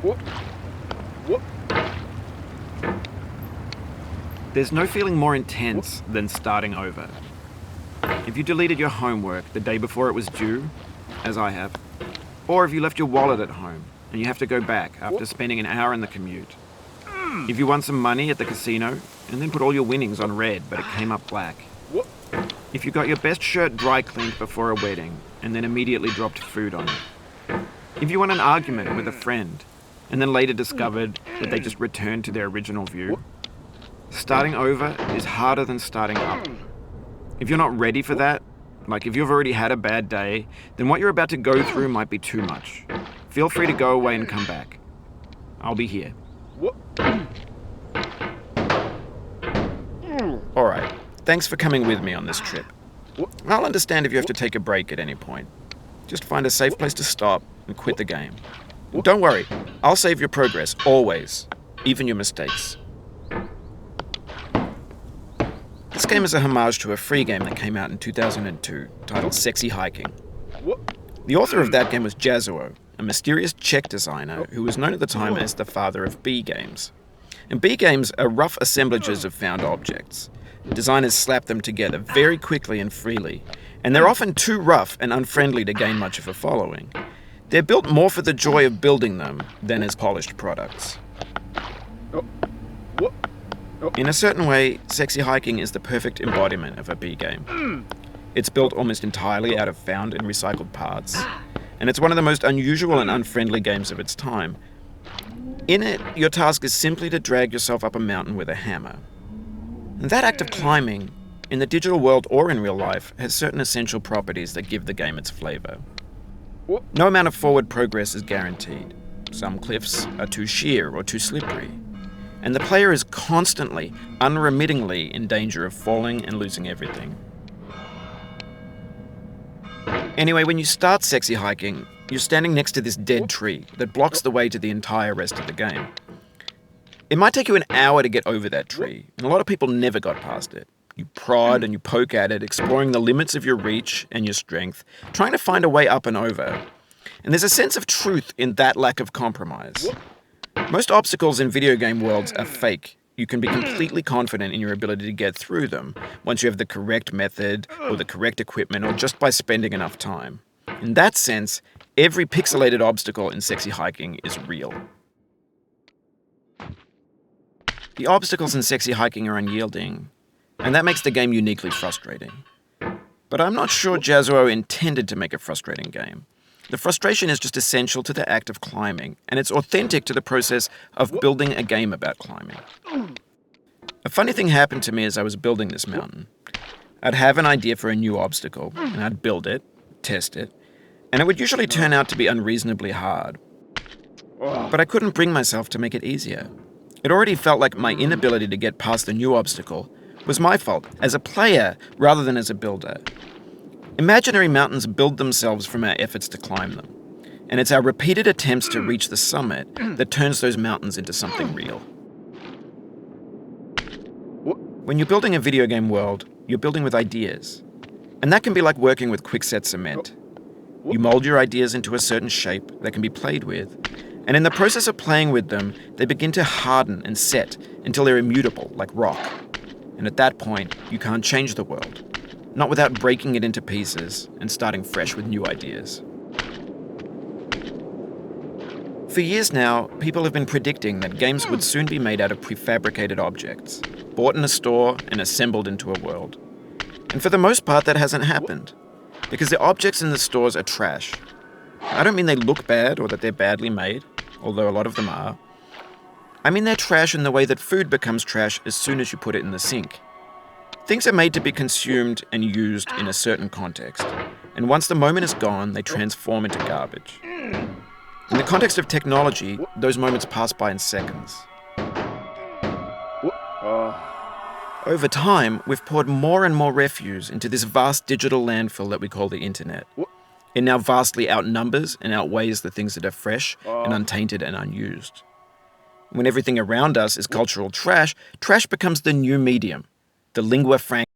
Whoop. Whoop. There's no feeling more intense than starting over. If you deleted your homework the day before it was due, as I have, or if you left your wallet at home and you have to go back after spending an hour in the commute. If you won some money at the casino and then put all your winnings on red but it came up black. If you got your best shirt dry cleaned before a wedding and then immediately dropped food on it. If you won an argument with a friend and then later discovered that they just returned to their original view. Starting over is harder than starting up. If you're not ready for that, like if you've already had a bad day, then what you're about to go through might be too much. Feel free to go away and come back. I'll be here. Alright, thanks for coming with me on this trip. I'll understand if you have to take a break at any point. Just find a safe place to stop and quit the game. And don't worry, I'll save your progress, always, even your mistakes. This game is a homage to a free game that came out in 2002, titled Sexy Hiking. The author of that game was Jazzuo, a mysterious Czech designer who was known at the time as the father of B games. And B games are rough assemblages of found objects. Designers slap them together very quickly and freely, and they're often too rough and unfriendly to gain much of a following. They're built more for the joy of building them than as polished products. In a certain way, Sexy Hiking is the perfect embodiment of a B game. It's built almost entirely out of found and recycled parts, and it's one of the most unusual and unfriendly games of its time. In it, your task is simply to drag yourself up a mountain with a hammer. And that act of climbing, in the digital world or in real life, has certain essential properties that give the game its flavor. No amount of forward progress is guaranteed. Some cliffs are too sheer or too slippery. And the player is constantly, unremittingly in danger of falling and losing everything. Anyway, when you start Sexy Hiking, you're standing next to this dead tree that blocks the way to the entire rest of the game. It might take you an hour to get over that tree, and a lot of people never got past it. You prod and you poke at it, exploring the limits of your reach and your strength, trying to find a way up and over. And there's a sense of truth in that lack of compromise. Most obstacles in video game worlds are fake. You can be completely confident in your ability to get through them once you have the correct method or the correct equipment or just by spending enough time. In that sense, every pixelated obstacle in Sexy Hiking is real. The obstacles in Sexy Hiking are unyielding, and that makes the game uniquely frustrating. But I'm not sure Jazzuo intended to make a frustrating game. The frustration is just essential to the act of climbing, and it's authentic to the process of building a game about climbing. A funny thing happened to me as I was building this mountain. I'd have an idea for a new obstacle, and I'd build it, test it, and it would usually turn out to be unreasonably hard. But I couldn't bring myself to make it easier. It already felt like my inability to get past the new obstacle was my fault as a player rather than as a builder. Imaginary mountains build themselves from our efforts to climb them, and it's our repeated attempts to reach the summit that turns those mountains into something real. When you're building a video game world, you're building with ideas, and that can be like working with quickset cement. You mold your ideas into a certain shape that can be played with, and in the process of playing with them, they begin to harden and set until they're immutable, like rock. And at that point, you can't change the world. Not without breaking it into pieces and starting fresh with new ideas. For years now, people have been predicting that games would soon be made out of prefabricated objects, bought in a store and assembled into a world. And for the most part, that hasn't happened, because the objects in the stores are trash. I don't mean they look bad or that they're badly made, although a lot of them are. I mean they're trash in the way that food becomes trash as soon as you put it in the sink. Things are made to be consumed and used in a certain context, and once the moment is gone, they transform into garbage. In the context of technology, those moments pass by in seconds. Over time, we've poured more and more refuse into this vast digital landfill that we call the internet. It now vastly outnumbers and outweighs the things that are fresh and untainted and unused. When everything around us is cultural trash, trash becomes the new medium. The lingua franca